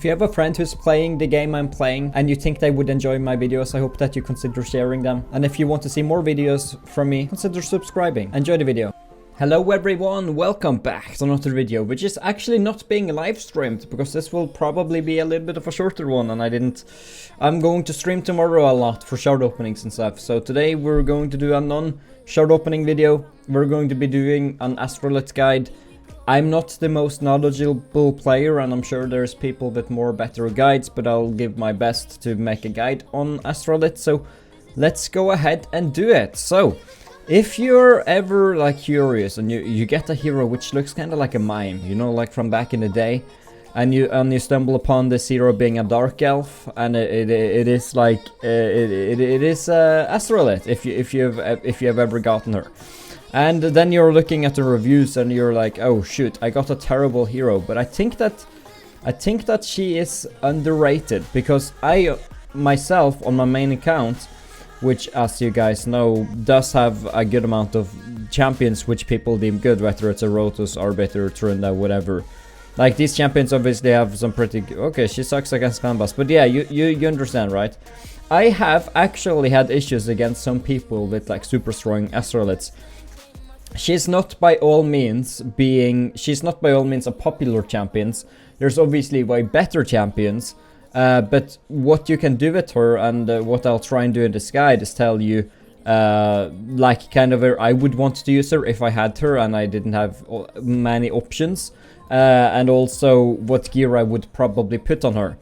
If you have a friend who's playing the game I'm playing and you think they would enjoy my videos, I hope that you consider sharing them. And if you want to see more videos from me, consider subscribing. Enjoy the video. Hello everyone, welcome back to another video, which is actually not being live streamed because this will probably be a little bit of a shorter one, and I'm going to stream tomorrow a lot for shard openings and stuff. So today we're going to do a non-shard opening video. We're going to be doing an Astrolith guide. I'm not the most knowledgeable player, and I'm sure there's people with better guides, but I'll give my best to make a guide on Astrolith. So let's go ahead and do it. So if you're ever like curious and you get a hero which looks kind of like a mime, you know, like from back in the day, and you stumble upon this hero being a dark elf, and it is like it is Astrolith if you have ever gotten her, and then you're looking at the reviews and you're like, oh shoot, I got a terrible hero. But I think that she is underrated, because I myself on my main account, which, as you guys know, does have a good amount of champions which people deem good, whether it's a Rotos, Arbiter, Trunda, whatever. Like, these champions obviously have some pretty good... Okay, she sucks against combos, but yeah, you understand, right? I have actually had issues against some people with, like, super strong Astroliths. She's not by all means a popular champion. There's obviously way better champions. But what you can do with her, and what I'll try and do in this guide, is tell you like kind of where I would want to use her if I had her and I didn't have many options, and also what gear I would probably put on her.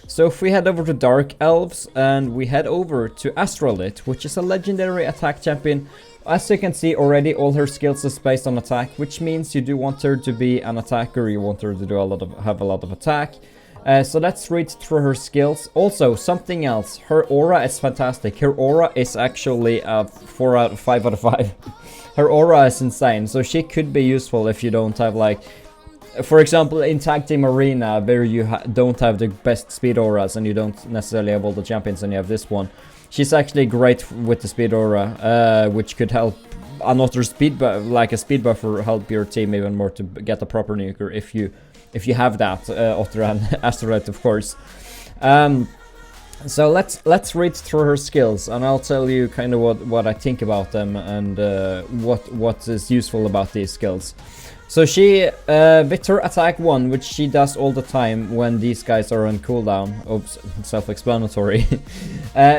So if we head over to Dark Elves and we head over to Astrolith, which is a legendary attack champion. As you can see already, all her skills is based on attack, which means you do want her to be an attacker, you want her to do have a lot of attack. So let's read through her skills. Also, something else, her aura is fantastic. Her aura is actually 5 out of 5. Her aura is insane, so she could be useful if you don't have, like, for example, in Tag Team Arena, where you don't have the best speed auras and you don't necessarily have all the champions and you have this one. She's actually great with the speed aura, which could help another speed buff, like a speed buffer, help your team even more to get a proper nuker if you have that, Otter and Asteroid, of course. So let's read through her skills, and I'll tell you kind of what I think about them and what is useful about these skills. So she, with her attack 1, which she does all the time when these guys are on cooldown, oops, self-explanatory,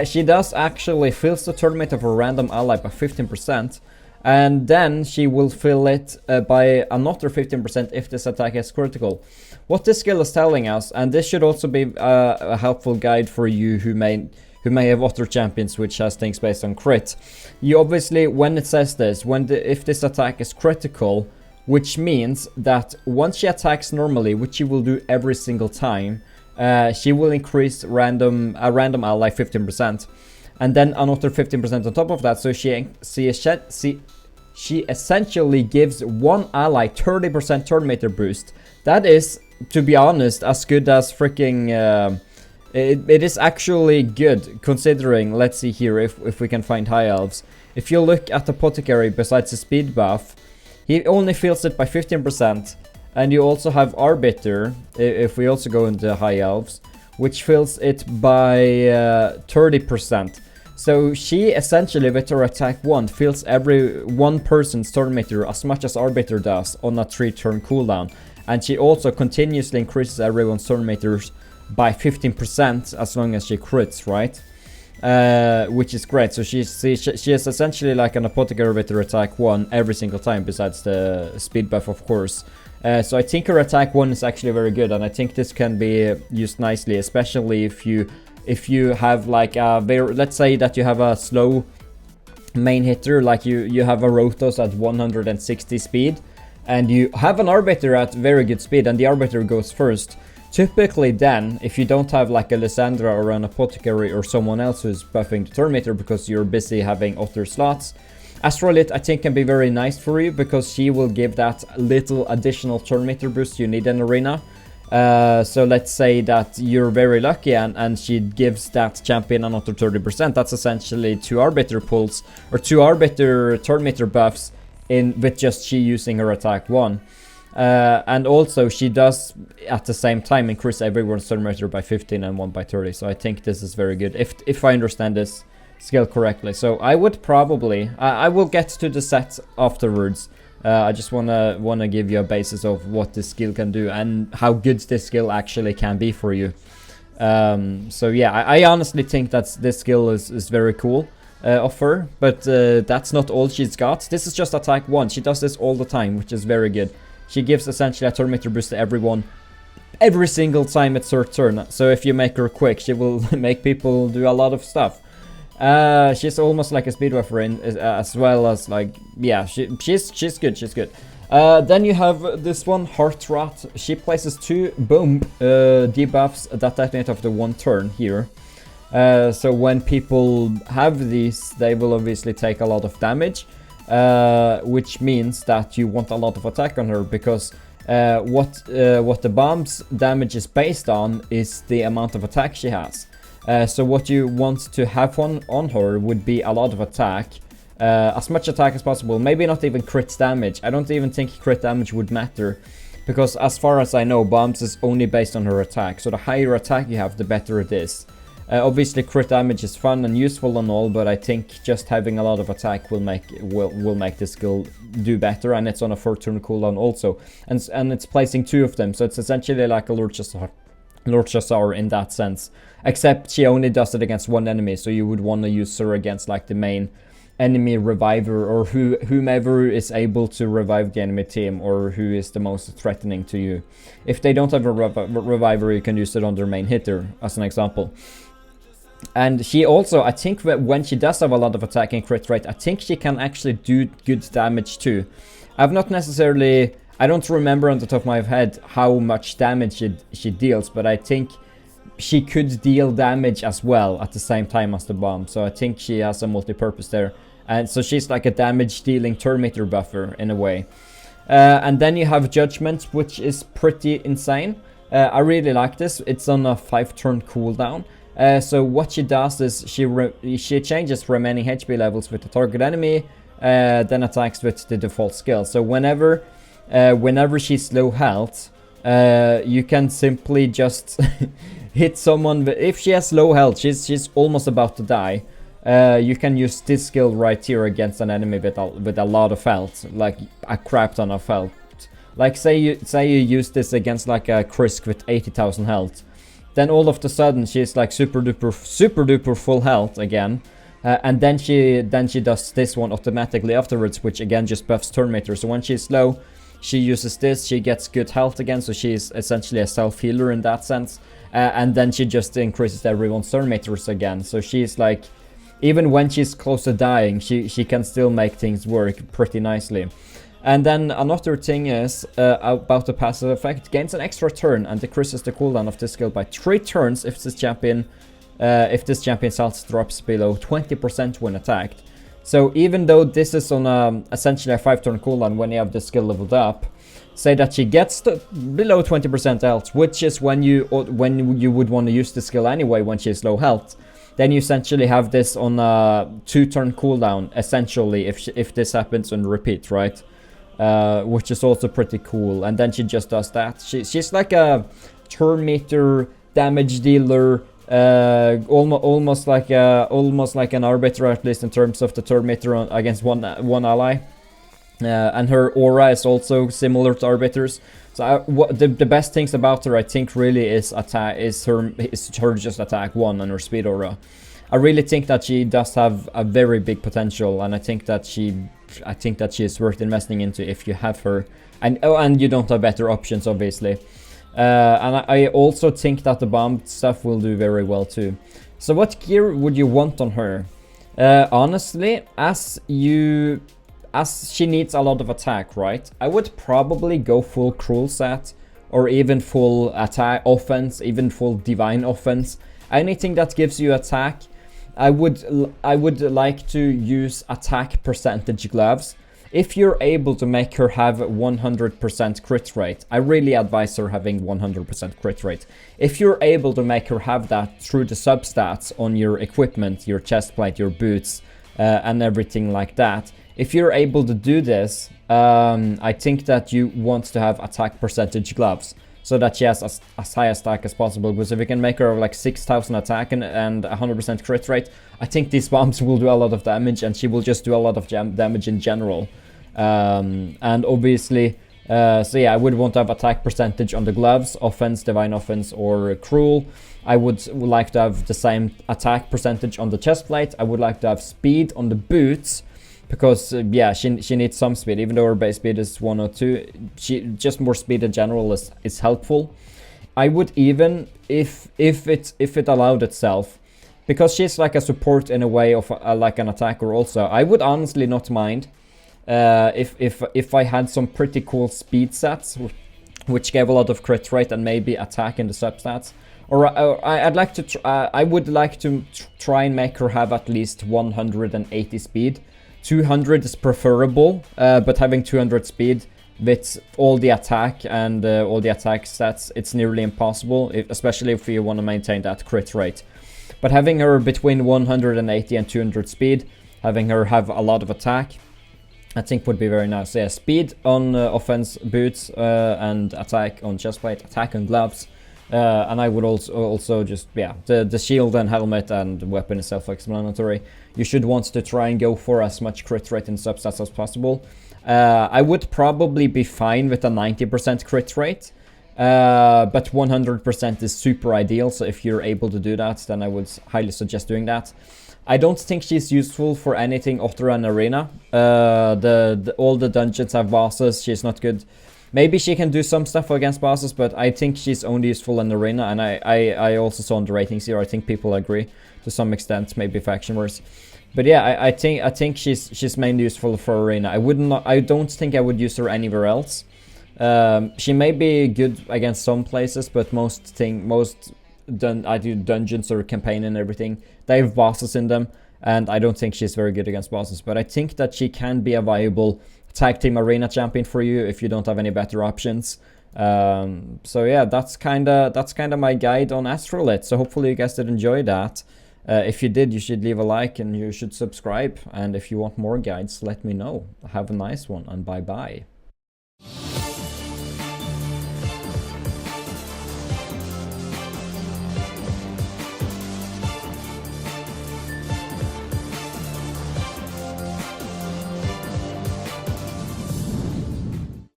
she does actually fills the turn rate of a random ally by 15%. And then she will fill it by another 15% if this attack is critical. What this skill is telling us, and this should also be a helpful guide for you who may have other champions which has things based on crit. You obviously, when it says this, if this attack is critical, which means that once she attacks normally, which she will do every single time, she will increase a random ally 15%. And then another 15% on top of that, so she essentially gives one ally 30% turn meter boost. That is, to be honest, as good as freaking... it is actually good, considering, let's see here, if we can find High Elves. If you look at Apothecary, besides the speed buff, he only fills it by 15%. And you also have Arbiter, if we also go into High Elves, which fills it by 30%. So she essentially, with her attack 1, fills every one person's turn meter as much as Arbiter does on a 3-turn cooldown. And she also continuously increases everyone's turn meters by 15% as long as she crits, right? Which is great. So she is essentially like an Apothecary with her attack 1 every single time, besides the speed buff, of course. So I think her attack 1 is actually very good, and I think this can be used nicely, especially if you have like a let's say that you have a slow main hitter, like you have a Rotos at 160 speed, and you have an Arbiter at very good speed, and the Arbiter goes first. Typically then, if you don't have like a Lysandra or an Apothecary or someone else who's buffing the turn meter because you're busy having other slots, Astrolith, I think, can be very nice for you, because she will give that little additional turn meter boost you need in Arena. So let's say that you're very lucky and she gives that champion another 30%. That's essentially 2 Arbiter pulls, or 2 Arbiter turn meter buffs with just she using her attack 1. And also she does at the same time increase everyone's turn meter by 15 and one by 30. So I think this is very good if I understand this skill correctly. So I would probably I will get to the set afterwards. I just wanna give you a basis of what this skill can do and how good this skill actually can be for you. So yeah, I honestly think that this skill is very cool of her, but that's not all she's got. This is just attack 1. She does this all the time, which is very good. She gives essentially a turn meter boost to everyone every single time it's her turn. So if you make her quick, she will make people do a lot of stuff. She's almost like a speed buffer as well as like, yeah, she's good, she's good. Then you have this one, Heart Rot. She places 2 boom debuffs that detonate after 1 turn here. So when people have these, they will obviously take a lot of damage, which means that you want a lot of attack on her, because what the bomb's damage is based on is the amount of attack she has. So what you want to have on her would be a lot of attack, as much attack as possible, maybe not even crit damage. I don't even think crit damage would matter, because as far as I know, bombs is only based on her attack, so the higher attack you have, the better it is. Obviously crit damage is fun and useful and all, but I think just having a lot of attack will make this skill do better, and it's on a 4-turn cooldown also, and it's placing 2 of them, so it's essentially like a Lord Chassar in that sense, except she only does it against 1 enemy, so you would want to use her against like the main enemy reviver, or whomever is able to revive the enemy team, or who is the most threatening to you. If they don't have a reviver, you can use it on their main hitter as an example. And she also, I think when she does have a lot of attack and crit rate, I think she can actually do good damage too. I've not necessarily, I don't remember on the top of my head how much damage she deals, but I think she could deal damage as well at the same time as the bomb. So I think she has a multi-purpose there. And so she's like a damage dealing turn meter buffer in a way. And then you have Judgements, which is pretty insane. I really like this. It's on a 5-turn cooldown. So what she does is she changes remaining HP levels with the target enemy, then attacks with the default skill. So whenever she's low health, you can simply just hit someone. If she has low health, she's almost about to die. You can use this skill right here against an enemy with a lot of health, like a crap ton of health. Like say you use this against like a Krisk with 80,000 health. Then all of a sudden she's like super duper full health again, and then she does this one automatically afterwards, which again just buffs turn meter. So when she's low, she uses this, she gets good health again, so she's essentially a self healer in that sense, and then she just increases everyone's turn meters again. So she's like, even when she's close to dying, she can still make things work pretty nicely. And then another thing is about the passive effect. Gains an extra turn and decreases the cooldown of this skill by 3 turns if this champion's health drops below 20% when attacked. So even though this is on essentially a 5-turn cooldown when you have the skill leveled up, say that she gets below 20% health, which is when you would want to use the skill anyway when she's low health, then you essentially have this on a 2-turn cooldown essentially if this happens on repeat, right? Which is also pretty cool. And then she just does that. She's like a turn meter damage dealer, almost like an arbiter, at least in terms of the turn meter against one ally. And her aura is also similar to arbiters. So the best things about her, I think, really is her just attack 1 and her speed aura. I really think that she does have a very big potential, and I think that she is worth investing into if you have her, and you don't have better options, obviously. And I also think that the bomb stuff will do very well too. So what gear would you want on her? Honestly, as she needs a lot of attack, right? I would probably go full cruel set, or even full attack offense, even full divine offense. Anything that gives you attack. I would like to use attack percentage gloves. If you're able to make her have 100% crit rate, I really advise her having 100% crit rate. If you're able to make her have that through the substats on your equipment, your chest plate, your boots, and everything like that, if you're able to do this, I think that you want to have attack percentage gloves, so that she has as high a stack as possible, because if you can make her like 6,000 attack and 100% crit rate, I think these bombs will do a lot of damage, and she will just do a lot of damage in general. And obviously, so yeah, I would want to have attack percentage on the gloves, offense, divine offense, or cruel. I would like to have the same attack percentage on the chest plate. I would like to have speed on the boots, because yeah, she needs some speed. Even though her base speed is 102, just more speed in general is helpful. I would even, if it allowed itself, because she's like a support in a way of like an attacker also, I would honestly not mind if I had some pretty cool speed sets which gave a lot of crit rate and maybe attack in the substats. Or I'd like to I would like to try and make her have at least 180 speed. 200 is preferable, but having 200 speed with all the attack and all the attack stats, it's nearly impossible, especially if you want to maintain that crit rate. But having her between 180 and 200 speed, having her have a lot of attack, I think would be very nice. So yeah, speed on offense boots and attack on chestplate, attack on gloves. And I would also just, yeah, the shield and helmet and weapon is self-explanatory. You should want to try and go for as much crit rate in substats as possible. I would probably be fine with a 90% crit rate, but 100% is super ideal. So if you're able to do that, then I would highly suggest doing that. I don't think she's useful for anything other than arena. All the dungeons have bosses. She's not good. Maybe she can do some stuff against bosses, but I think she's only useful in arena. And I also saw in the ratings here, I think people agree to some extent, maybe faction wars. But yeah, I think she's mainly useful for arena. I don't think I would use her anywhere else. She may be good against some places, but I do dungeons or campaign and everything, they have bosses in them, and I don't think she's very good against bosses. But I think that she can be a viable tag team arena champion for you if you don't have any better options. So yeah, that's kinda my guide on Astralith. So hopefully you guys did enjoy that. If you did, you should leave a like and you should subscribe. And if you want more guides, let me know. Have a nice one, and bye bye.